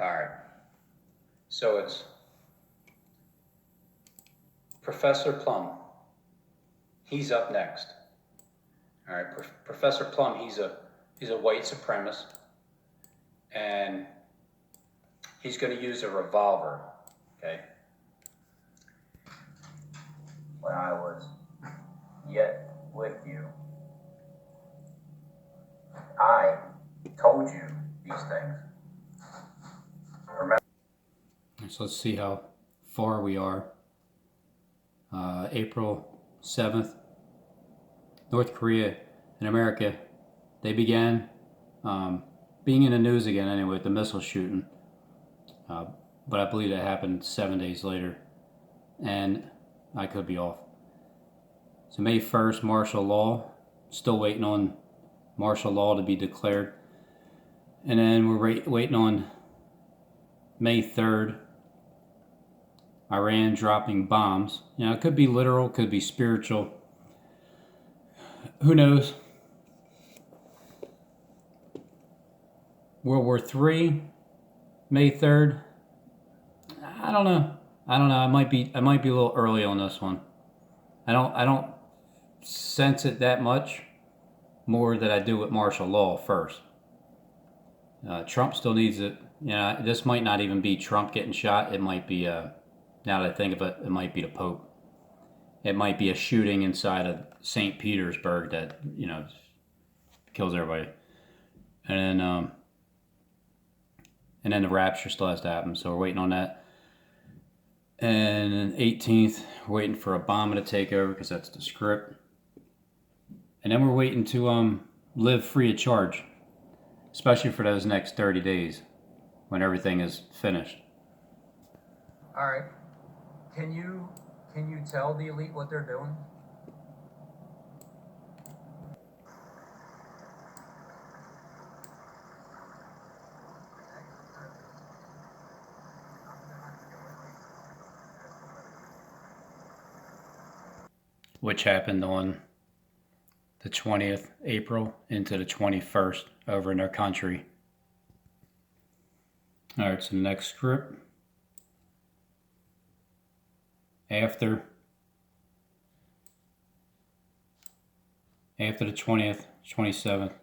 All right. So it's Professor Plum. He's up next. All right, Professor Plum. He's a white supremacist, and he's going to use a revolver. Okay. When I was yet with you, I told you these things. Remember? So let's see how far we are. April 7th, North Korea and America, they began being in the news again anyway with the missile shooting. But I believe that happened 7 days later. And I could be off. So May 1st, martial law. Still waiting on martial law to be declared. And then we're waiting on May 3rd, Iran dropping bombs. You know, it could be literal, could be spiritual. Who knows? World War III, May 3rd. I don't know. I might be a little early on this one. I don't sense it that much more than I do with martial law first. Trump still needs it. You know, this might not even be Trump getting shot. It might be, now that I think of it, it might be the Pope. It might be a shooting inside of St. Petersburg that, you know, kills everybody. And then the rapture still has to happen. So we're waiting on that. And then 18th, we're waiting for Obama to take over because that's the script. And then we're waiting to live free of charge, especially for those next 30 days when everything is finished. All right. Can you tell the elite what they're doing? Which happened on the 20th April into the 21st over in their country. All right, so the next script. After the 20th, 27th,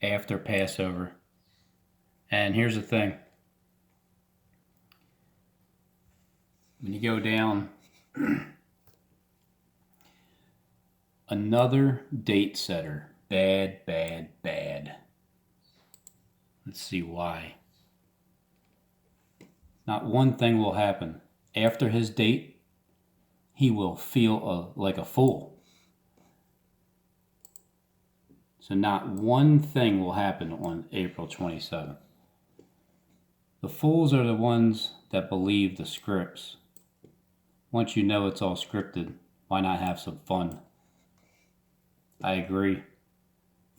after Passover. And here's the thing. When you go down, another date setter. Bad. Let's see why. Not one thing will happen. After his date, he will feel like a fool. So not one thing will happen on April 27th. The fools are the ones that believe the scripts. Once you know it's all scripted, why not have some fun? I agree.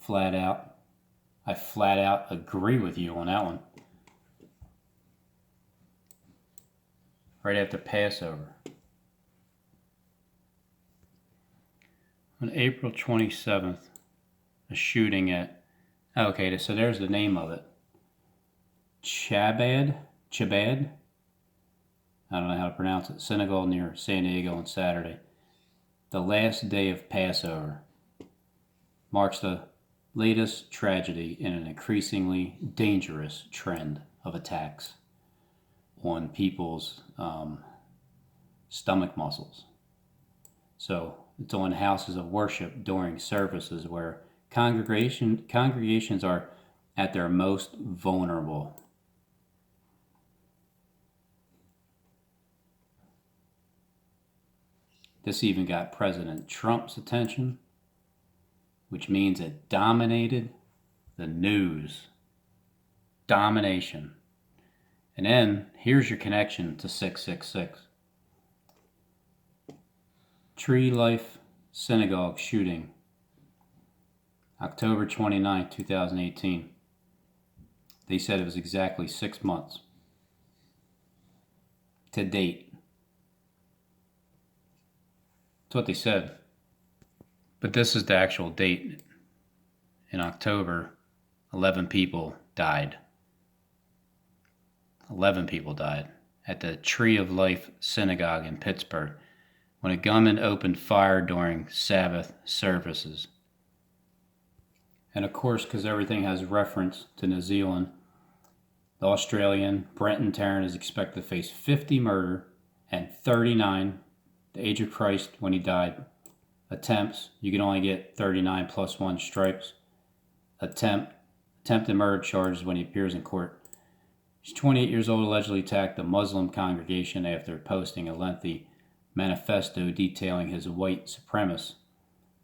Flat out. I flat out agree with you on that one. Right after Passover. On April 27th, a shooting at, okay, so there's the name of it. Chabad? I don't know how to pronounce it. Synagogue near San Diego on Saturday. The last day of Passover marks the latest tragedy in an increasingly dangerous trend of attacks on people's stomach muscles. So it's on houses of worship during services where congregations are at their most vulnerable. This even got President Trump's attention, which means it dominated the news. Domination. And then here's your connection to 666. Tree Life Synagogue shooting, October 29, 2018. They said it was exactly 6 months to date. That's what they said. But this is the actual date. In October, 11 people died. 11 people died at the Tree of Life Synagogue in Pittsburgh when a gunman opened fire during Sabbath services. And of course, because everything has reference to New Zealand, the Australian Brenton Tarrant is expected to face 50 murder and 39, the age of Christ when he died, attempts. You can only get 39 plus 1 stripes. Attempted murder charges when he appears in court. He's 28 years old, allegedly attacked a Muslim congregation after posting a lengthy manifesto detailing his white supremacist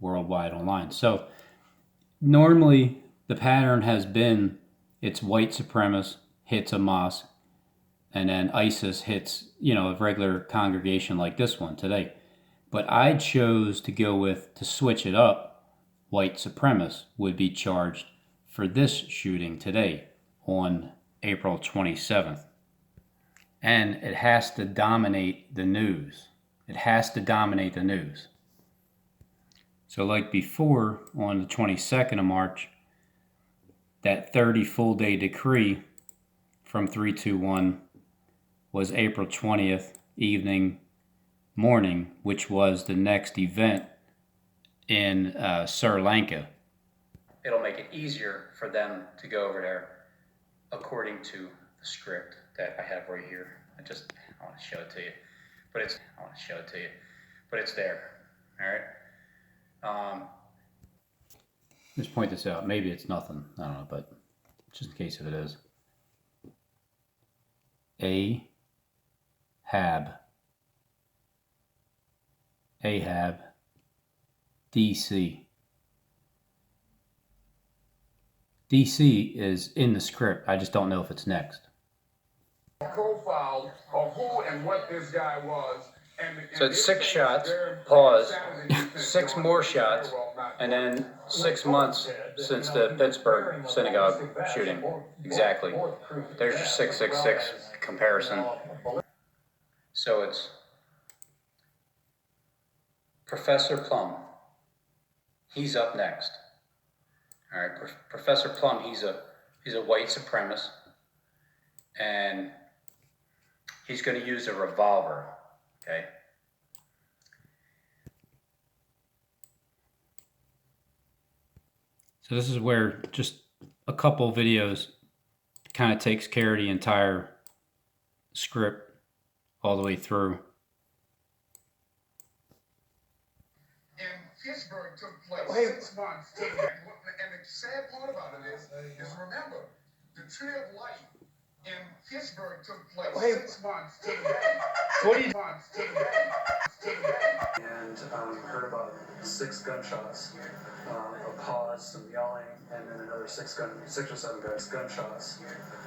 worldwide online. So normally the pattern has been it's white supremacist hits a mosque, and then ISIS hits, a regular congregation like this one today. But I chose to go with, to switch it up, white supremacists would be charged for this shooting today on April 27th. And it has to dominate the news. It has to dominate the news. So like before, on the 22nd of March, that 30 full day decree from 321 was April 20th morning, which was the next event in Sri Lanka. It'll make it easier for them to go over there according to the script that I have right here. I want to show it to you, but it's there. All right. Just point this out. Maybe it's nothing. I don't know, but just in case if it is. Ahab, DC. DC is in the script. I just don't know if it's next. Profile of who and what this guy was. So it's 6 shots, pause, 6 more shots, and then 6 months since the Pittsburgh synagogue shooting. Exactly. There's your 666 comparison. So it's Professor Plum. He's up next. All right, Professor Plum. He's a white supremacist, and he's going to use a revolver. Okay. So this is where just a couple videos kind of takes care of the entire script all the way through. In Pittsburgh took place 6 months to the end. And the sad part about it is remember, the Tree of Life in Pittsburgh took place 6 months to the day. 40 months to the day. And heard about 6 gunshots, a pause, some yelling, and then another 6 or 7 gunshots,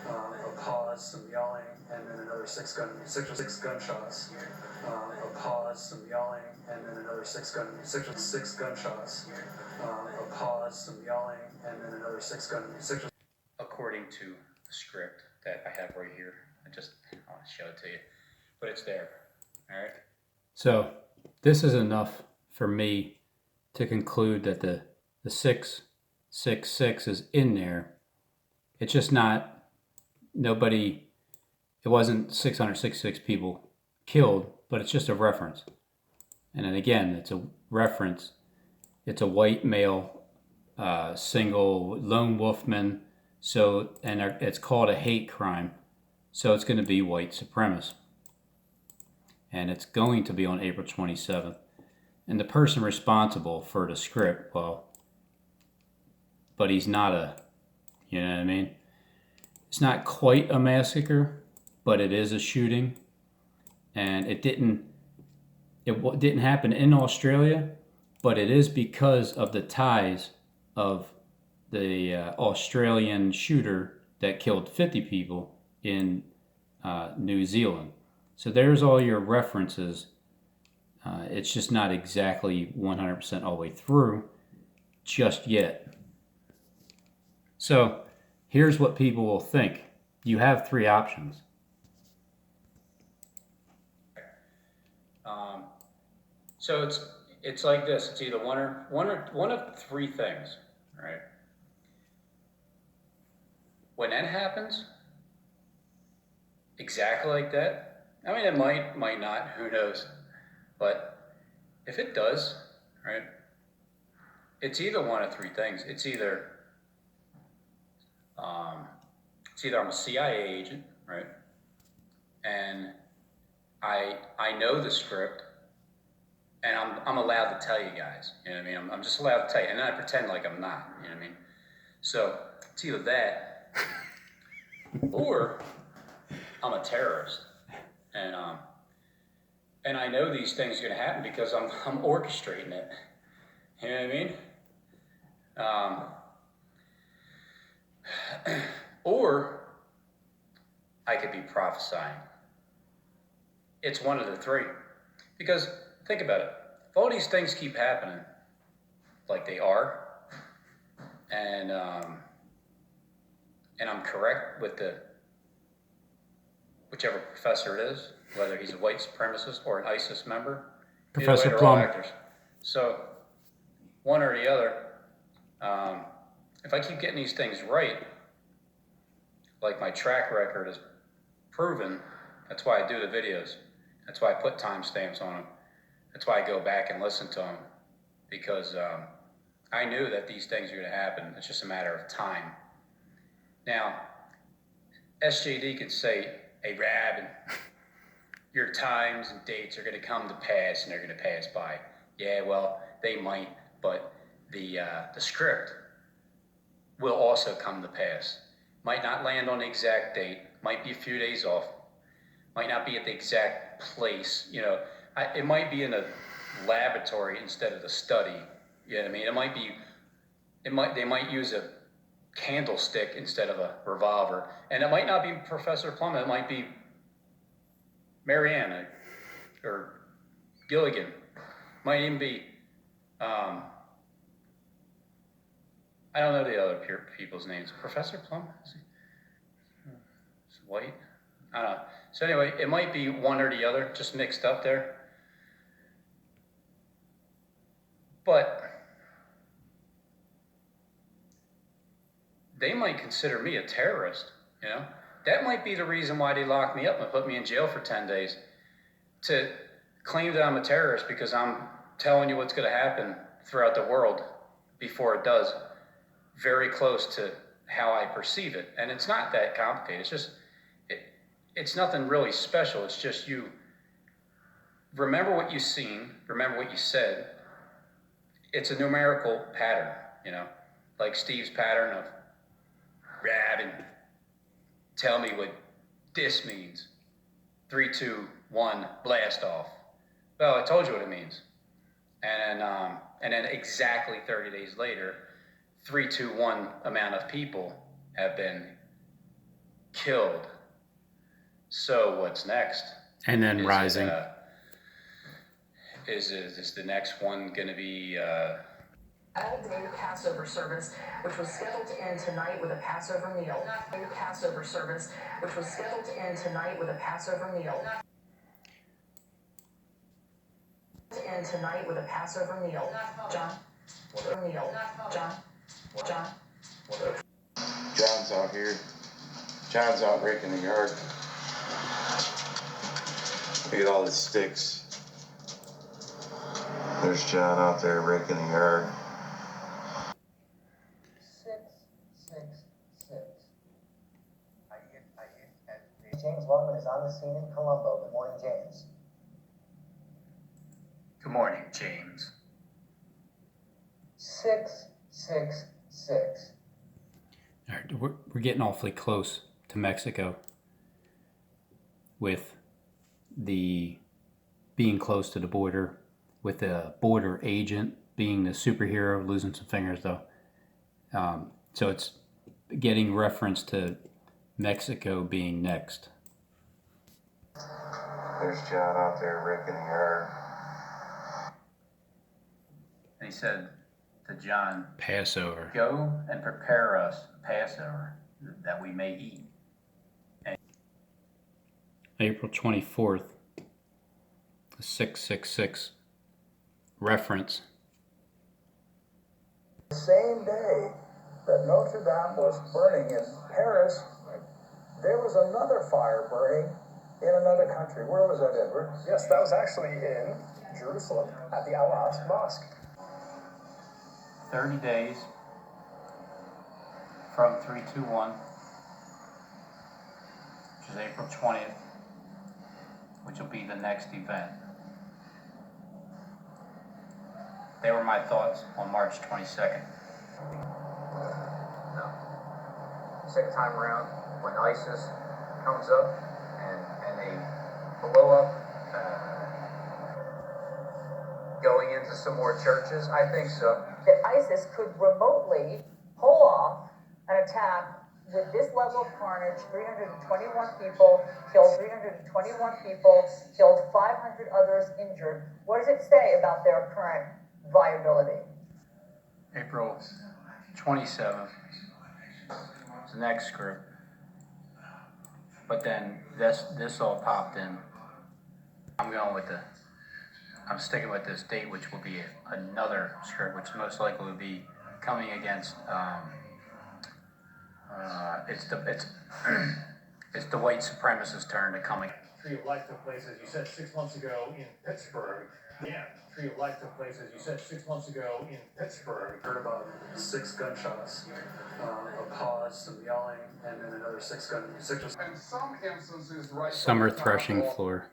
a pause, some yelling, and then another 6 gunshots, a pause, some yelling, and then another 6 gunshots, a pause, some yelling, and then another 6 According to the script that I have right here, I want to show it to you, but it's there. All right. So this is enough for me to conclude that the 666 is in there. It's just not it wasn't 666 people killed, but it's just a reference. And then again, it's a reference. It's a white male, single lone wolfman. So, and it's called a hate crime. So it's going to be white supremacist. And it's going to be on April 27th. And the person responsible for the script, but he's not you know what I mean? It's not quite a massacre, but it is a shooting. And it didn't happen in Australia, but it is because of the ties of the Australian shooter that killed 50 people in New Zealand. So there's all your references. It's just not exactly 100% all the way through just yet. So here's what people will think. You have 3 options. So it's like this. It's either one of 3 things, right? When that happens, exactly like that. I mean, it might not, who knows. But if it does, right, it's either one of three things. It's either I'm a CIA agent, right, and I know the script, and I'm allowed to tell you guys. You know what I mean? I'm just allowed to tell you, and then I pretend like I'm not. You know what I mean? So it's either that, or I'm a terrorist, and I know these things are gonna happen because I'm orchestrating it. You know what I mean? Or I could be prophesying. It's one of the three. Because think about it. If all these things keep happening like they are, and I'm correct with the whichever professor it is, whether he's a white supremacist or an ISIS member, Professor either way, they're all Plum. actors. So one or the other. If I keep getting these things right, like my track record is proven, that's why I do the videos. That's why I put timestamps on them. That's why I go back and listen to them, because I knew that these things were going to happen. It's just a matter of time. Now, SJD could say, "Hey, Rab, and your times and dates are going to come to pass, and they're going to pass by." Yeah, well, they might, but the script will also come to pass. Might not land on the exact date. Might be a few days off. Might not be at the exact place. You know, it might be in a laboratory instead of the study. You know what I mean? They might use a candlestick instead of a revolver. And it might not be Professor Plum. It might be Marianne or Gilligan. Might even be, I don't know the other people's names. Professor Plum? Is he white? I don't know. So anyway, it might be one or the other, just mixed up there. But they might consider me a terrorist, you know? That might be the reason why they locked me up and put me in jail for 10 days. To claim that I'm a terrorist because I'm telling you what's going to happen throughout the world before it does. Very close to how I perceive it. And it's not that complicated. It's just, it's nothing really special. It's just you remember what you've seen, remember what you said. It's a numerical pattern, you know, like Steve's pattern of grab and tell me what this means. 3, 2, 1, blast off. Well, I told you what it means. And then exactly 30 days later, 3, 2, 1 amount of people have been killed. So what's next? And then rising. Is the next one going to be? All day Passover service, which was scheduled to end tonight with a Passover meal. Passover service, which was scheduled to end tonight with a Passover meal. To end tonight with a Passover meal. John. John. John's out here. John's out raking the yard. Look at all the sticks. There's John out there raking the yard. 666. James Longman is on the scene in Colombo. Good morning, James. Good morning, James. 666. All right, we're getting awfully close to Mexico with the being close to the border, with the border agent being the superhero, losing some fingers though. So it's getting reference to Mexico being next. There's John out there raking the yard. And he said to John, Passover. "Go and prepare us Passover that we may eat." April 24th, the 666 reference. The same day that Notre Dame was burning in Paris, there was was another fire burning in another country. Where was that, Edward? Yes, that was actually in Jerusalem at the Al-Aqsa Mosque. 30 days from 3/2/1, which is April 20th, which will be the next event. They were my thoughts on March 22nd. No. Second time around, when ISIS comes up and they blow up, going into some more churches, I think so. That ISIS could remotely pull off an attack with this level of carnage, 321 people killed, 321 people killed, 500 others injured. What does it say about their current viability? April 27th is the next group. But then this all popped in. I'm sticking with this date, which will be another script, which most likely will be coming against. It's the white supremacist turn to coming. Tree of Life took place, as you said, 6 months ago in Pittsburgh. Yeah, Tree of Life took place, as you said, 6 months ago in Pittsburgh. Heard about 6 gunshots, a pause, some yelling, and then another 6 gunshots. In some instances, right. Summer threshing floor.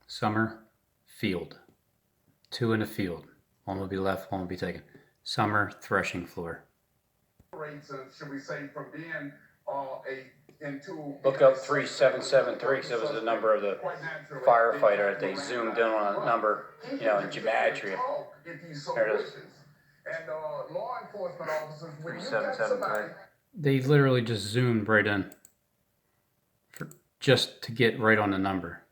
Summer field. 2 in the field. One will be left, one will be taken. Summer threshing floor. Should we say, from being Look up 3773 because it was the number of the firefighter that they zoomed in on a number, in gematria. There it is. And law enforcement officers, when you get 3773. somebody, They literally just zoomed right in just to get right on the number.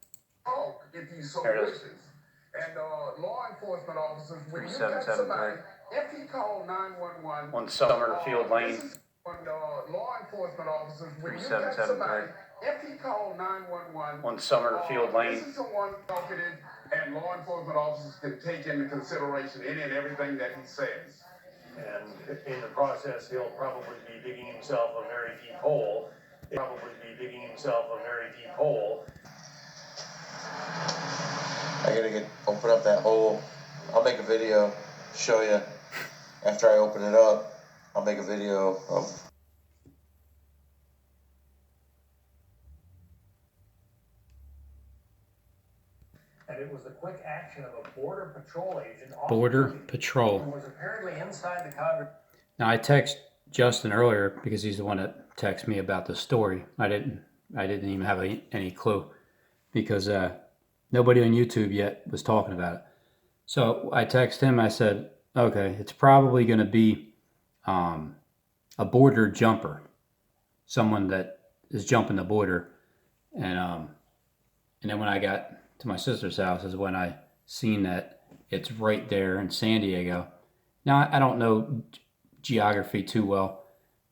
if he so There it is. wishes. And law enforcement officers, when you get 3773. somebody, if he called 911, On Summerfield Lane. when law enforcement officers, when you get 3773. somebody, if he called 911, On Summerfield Lane. this is someone talkative, and law enforcement officers can take into consideration any and everything that he says. And in the process, he'll probably be digging himself a very deep hole. I gotta open up that hole. I'll make a video, show you. After I open it up, I'll make a video of. And it was the quick action of a border patrol agent. Border Patrol. Who was apparently inside the Congress. Now I text Justin earlier because he's the one that texted me about the story. I didn't even have any clue because nobody on YouTube yet was talking about it. So I texted him. I said, okay, it's probably going to be a border jumper, someone that is jumping the border. And then when I got to my sister's house is when I seen that it's right there in San Diego. Now I don't know geography too well,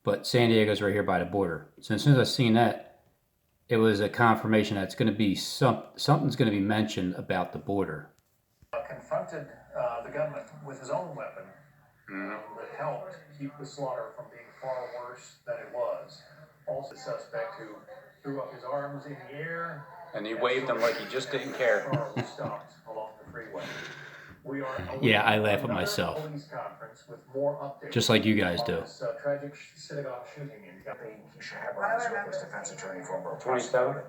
but San Diego's right here by the border. So as soon as I seen that, it was a confirmation that it's going to be something's going to be mentioned about the border. Confronted the government with his own weapon that helped keep the slaughter from being far worse than it was. Also, the suspect who threw up his arms in the air. And he waved them like he just didn't care. Stopped along the freeway. Yeah, I laugh at myself. Just like you guys do. Tragic synagogue shooting in Keisha Abrams with his defense attorney, former 27th.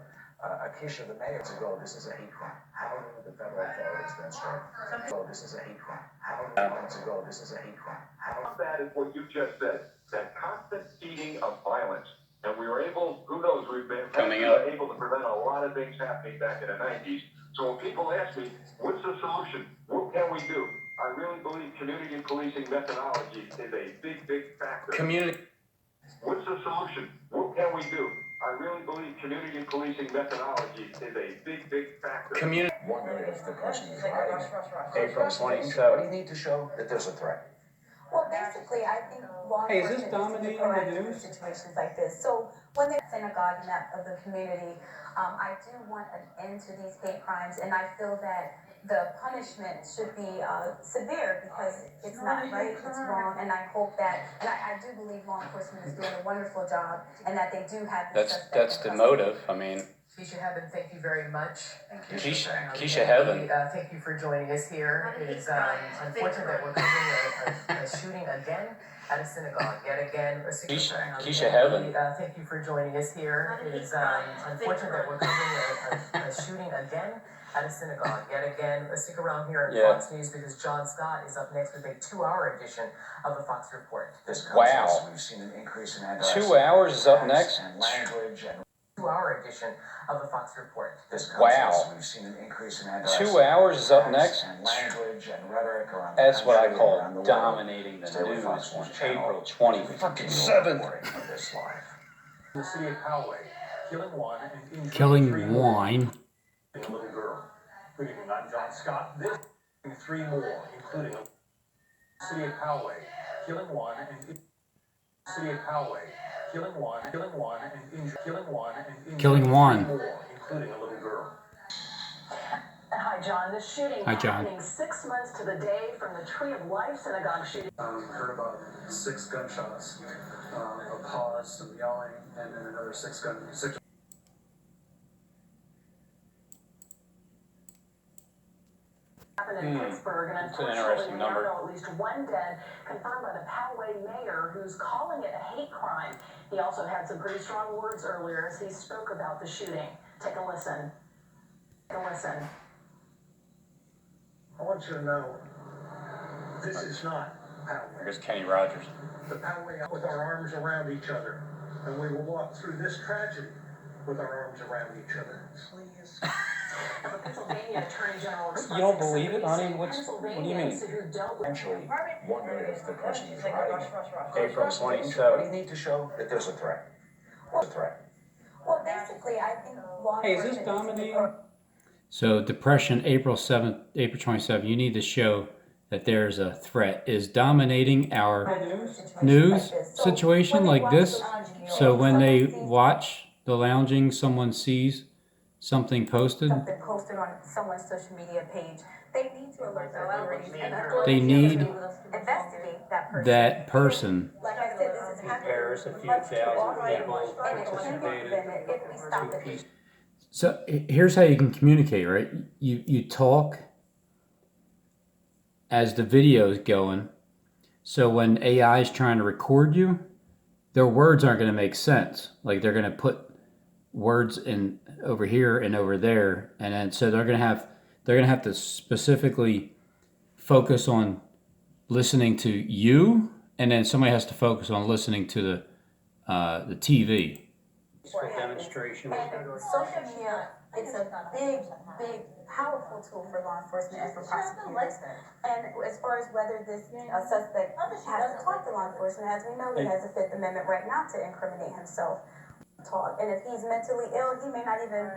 Keisha, the mayor to go, this is a hate crime. How do the federal authorities then strike? So this is a hate crime. How do to go, this is a hate crime. How bad is what you just said? That constant feeding of violence. And we were able, who knows, we've been able to prevent a lot of things happening back in the 90s. So when people ask me, what's the solution? What can we do? I really believe community policing methodology is a big, big factor. What's the solution? What can we do? I really believe community policing methodology is a big, big factor. Wondering if the person is hiding. April 27th. What do you need to show that there's a threat? Well, basically, I think law Hey, is this enforcement needs to be dominating the proactive in news? situations like this. So when they're synagogue and that of the community, I do want an end to these hate crimes, and I feel that the punishment should be severe because it's not right, it's wrong, and I hope that, and I do believe law enforcement is doing a wonderful job, and that they do have the suspect That's in the custody. motive. I mean, Keisha Heaven, thank you very much. Keisha Heaven. Thank you for joining us here. It is unfortunate that we're covering a shooting again at a synagogue, yet again. Keisha Heaven. Thank you for joining us here. It is unfortunate that we're covering a shooting again at a synagogue, yet again. Stick around here at Fox News because John Scott is up next with a 2-hour edition of the Fox Report. Wow. We've seen an increase in 2 hours is up next. and language and 2-hour edition of the Fox Report. Wow. We've seen an increase in 2 hours is up next. and language and rhetoric around That's what I around call the world. dominating the Stay with news Fox on News Channel. April 27th. Of this live. The city of Poway, killing one and injuring three Killing more, wine. a little girl. Good evening, I'm John Scott. This 3 more, including the city of Poway, killing one and city of Poway, killing one and injuring Killing one. 3 more, including a little girl. Hi, John. This shooting Hi, John. happening 6 months to the day from the Tree of Life synagogue shooting. Heard about 6 gunshots, a pause, some yelling, and then another 6 gunshots. Happened in Pittsburgh, and That's an unfortunately, interesting we now number. know at least one dead, confirmed by the Poway mayor, who's calling it a hate crime. He also had some pretty strong words earlier as he spoke about the shooting. Take a listen. Take a listen. I want you to know, this is not Poway. Here's Kenny Rogers. The Poway with our arms around each other, and we will walk through this tragedy with our arms around each other. Please. The Pennsylvania Attorney General You don't believe it, honey? What do you mean? Who dealt with Eventually, wonder if the person is right. April What do you 27th. need to show that there's a threat? A threat. Well, basically, I think law Hey, is this enforcement needs to be dominating? So depression, April 7th, April 27th, you need to show that there's a threat. Is dominating our news situation like this. So when they watch the lounging, someone sees something posted, something posted on someone's social media page, they need to alert the authorities and they need investigate that person. that person. Like I said, this is happening. There's a few much too thousand often, people and it can be participated. prevented if we stop it. So here's how you can communicate, right? You talk as the video is going. So when AI is trying to record you, their words aren't going to make sense. Like they're going to put words in over here and over there, and then so they're going to have to specifically focus on listening to you, and then somebody has to focus on listening to the TV. Demonstrations. And social media, it's a big, powerful tool for law enforcement and for prosecutors. And as far as whether this suspect has to talk to law enforcement, as we know, he has a Fifth Amendment right not to incriminate himself. Talk. And if he's mentally ill, he may not even.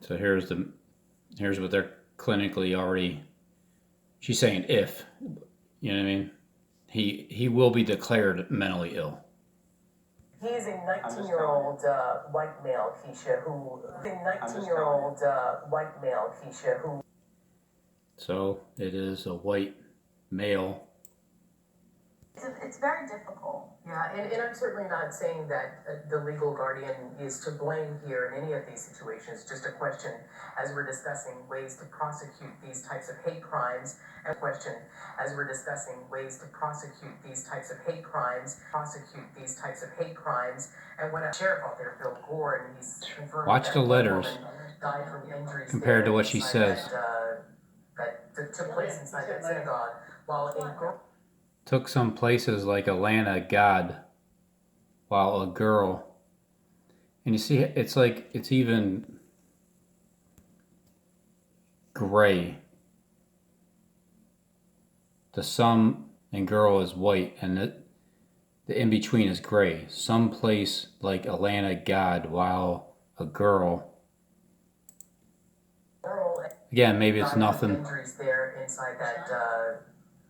So here's what they're clinically already. She's saying if, you know what I mean. He will be declared mentally ill. He is a 19-year-old white male, Keisha, who. So it is a white male. It's very difficult. Yeah, and I'm certainly not saying that the legal guardian is to blame here in any of these situations. Just a question as we're discussing ways to prosecute these types of hate crimes. And And when a sheriff out there, Bill Gore, and he's confirmed Watch that the letters died from injuries compared to there what she inside says. that took place inside that synagogue, while a girl. Took some places like Atlanta, God, while a girl. And you see, it's like, it's even gray. The some and girl is white, and the in-between is gray. Some place like Atlanta, God, while a girl. Again, maybe it's nothing. Injuries there inside that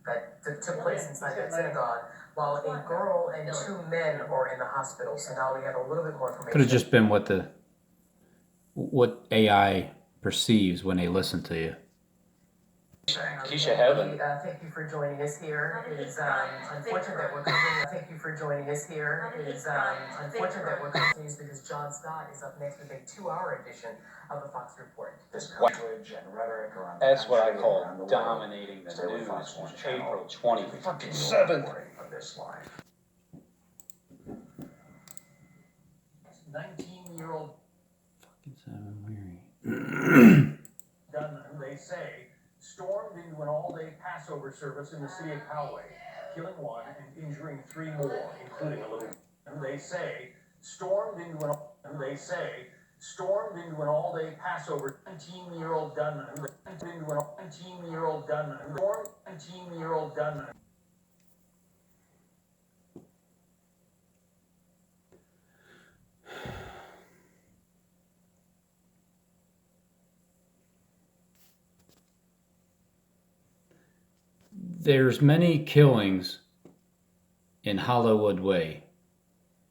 that took place inside that synagogue, while a girl and 2 men are in the hospital. So now we have a little bit more information. Could have just been what AI perceives when they listen to you. Keisha Heaven. Thank you for joining us here. It is unfortunate that we're covering. Thank you for joining us here. It is unfortunate that we're covering news because John Scott is up next with a 2-hour edition of the Fox Report. That's what I call dominating the news on April 27th. 19-year-old Fucking Simon Weary. gunman, they say, stormed into an all-day Passover service in the city of Poway, killing 1 and injuring 3 more, including a little. They say stormed into an all-day Passover. 19-year-old gunman. 19-year-old gunman. 19-year-old gunman. There's many killings in Hollywood Way.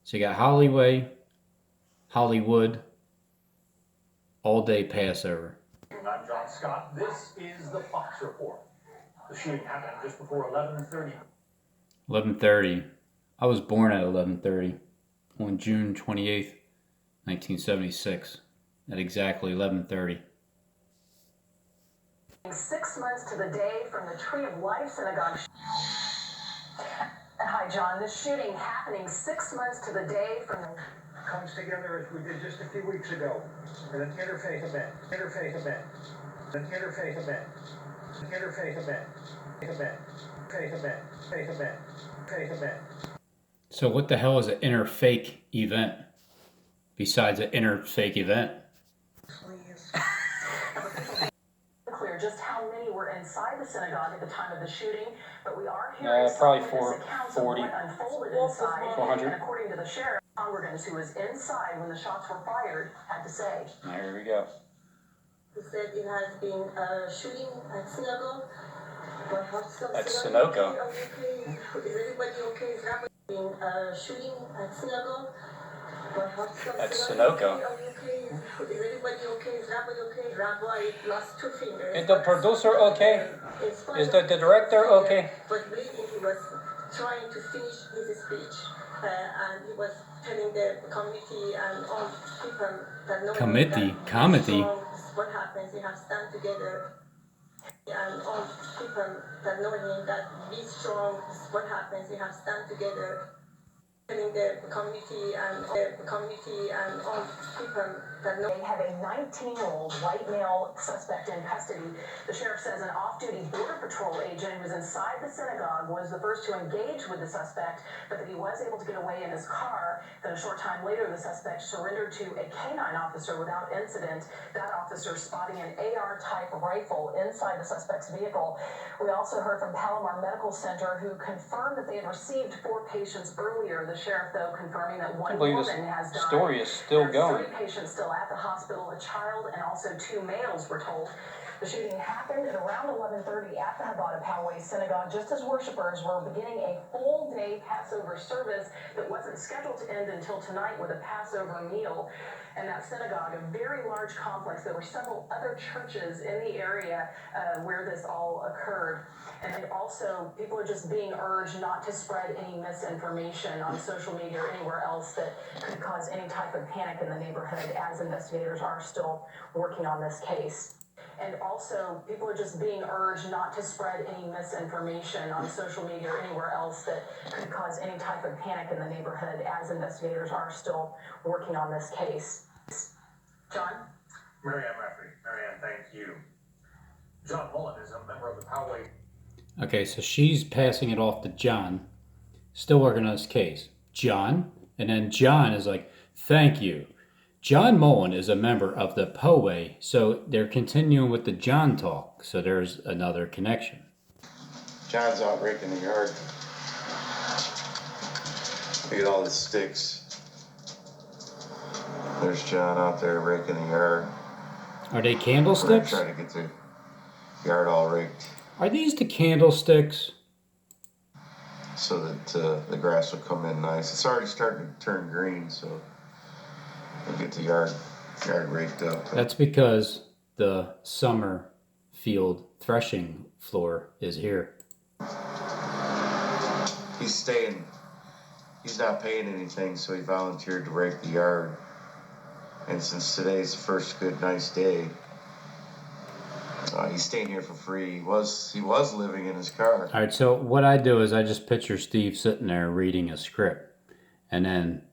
So you got Hollywood, all-day Passover. I'm John Scott. This is the Fox Report. The shooting happened just before 11:30. 11:30. I was born at 11:30 on June 28th, 1976, at exactly 11:30. 6 months to the day from the Tree of Life Synagogue. Hi, John. This shooting happening 6 months to the day from the... Comes together as we did just a few weeks ago in an interfaith event. Faith event. So what the hell is an inner fake event besides an inner fake event? Clear just how many were inside the synagogue at the time of the shooting, but we are hearing probably accounts of what unfolded inside. 400. And according to the sheriff, congregants who was inside when the shots were fired had to say. Here we go. He said it has been a shooting at synagogue. At Sunoco. Is everybody okay? Is Rabbi been a shooting at synagogue? At Sunoco. Is everybody okay? Is Rabbi okay? Rabbi lost 2 fingers. Is the producer okay? Is the director okay? Was bleeding. He was trying to finish his speech. And he was telling the community and all people that know Committee. What happens, you have to stand together. And all people that know him, that be strong. What happens, you have to stand together. Telling the community and all people that know. They have a 19-year-old white male suspect in custody. The sheriff says an off-duty Border Patrol agent who was inside the synagogue was the first to engage with the suspect, but that he was able to get away in his car. Then a short time later, the suspect surrendered to a canine officer without incident. That officer spotting an AR-type rifle inside the suspect's vehicle. We also heard from Palomar Medical Center, who confirmed that they had received 4 patients earlier. The sheriff, though, confirming that 1 woman has died. Story is still going. 3 patients still at the hospital, a child and also 2 males were told. The shooting happened at around 11:30 at the Havana Poway Synagogue, just as worshipers were beginning a full-day Passover service that wasn't scheduled to end until tonight with a Passover meal. And that synagogue, a very large complex, there were several other churches in the area where this all occurred. And also, people are just being urged not to spread any misinformation on social media or anywhere else that could cause any type of panic in the neighborhood, as investigators are still working on this case. And also, people are just being urged not to spread any misinformation on social media or anywhere else that could cause any type of panic in the neighborhood, as investigators are still working on this case. John? Marianne Rafferty. Marianne, thank you. John Mullen is a member of the Poway. Okay, so she's passing it off to John, still working on this case. John, and then John is like, thank you. John Mullen is a member of the Poway, so they're continuing with the John talk, so there's another connection. John's out raking the yard. Look at all the sticks. There's John out there raking the yard. Are they candlesticks? Trying to get the yard all raked. Are these the candlesticks so that the grass will come in nice. It's already starting to turn green, so we'll get the yard raked up. That's because the summer field threshing floor is here. He's staying. He's not paying anything, so he volunteered to rake the yard. And since today's the first good, nice day, he's staying here for free. He was living in his car. All right, so what I do is I just picture Steve sitting there reading a script, and then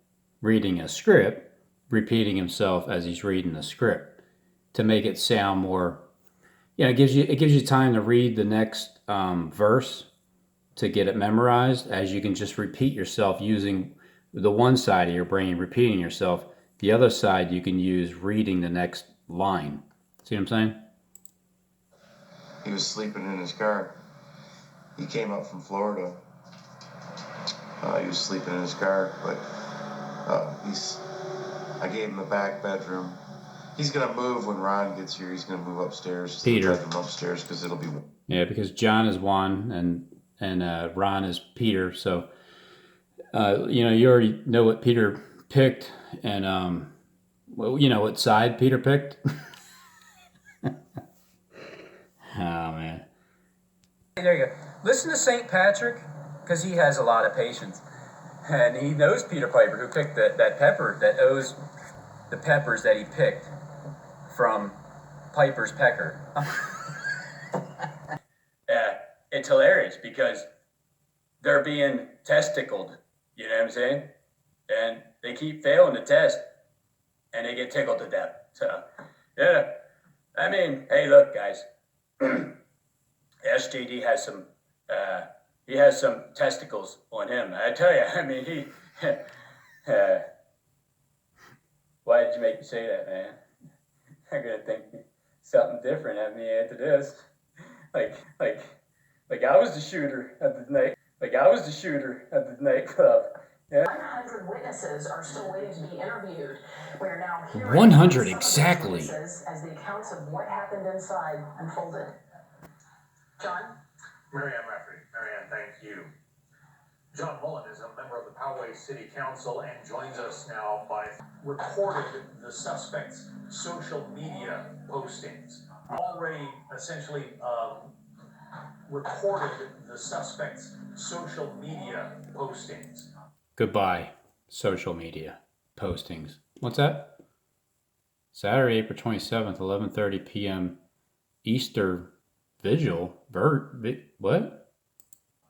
reading a script, repeating himself as he's reading the script to make it sound more. It gives you time to read the next verse to get it memorized, as you can just repeat yourself using the one side of your brain, repeating yourself. The other side you can use reading the next line. See what I'm saying? He was sleeping in his car. He came up from Florida. He was sleeping in his car, but I gave him the back bedroom. He's gonna move when Ron gets here. He's gonna move upstairs. Peter. To the bedroom upstairs because it'll be. Yeah, because John is Juan and Ron is Peter. So you already know what Peter picked, and what side Peter picked. Oh man. There you go. Listen to St. Patrick, because he has a lot of patience. And he knows Peter Piper, who picked that pepper, that owes the peppers that he picked from Piper's pecker. It's hilarious because they're being testicled, you know what I'm saying? And they keep failing the test, and they get tickled to death. So, yeah. I mean, hey, look, guys. SJD has some testicles on him. I tell you, I mean, he. Why did you make me say that, man? I'm gonna think something different at me after this. Like I was the shooter at the night. Like I was the shooter at the nightclub. Yeah. 100 witnesses are still waiting to be interviewed. We are now hearing 100 exactly. As the accounts of what happened inside unfolded. John? Marianne Rafferty. Marianne, thank you. John Mullen is a member of the Poway City Council and joins us now by recorded the suspect's social media postings. Already essentially recorded the suspect's social media postings. Goodbye, social media postings. What's that? Saturday, April 27th, 11:30 p.m. Easter Vigil. What?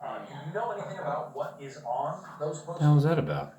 Do you know anything about what is on those postings? What the hell is that about?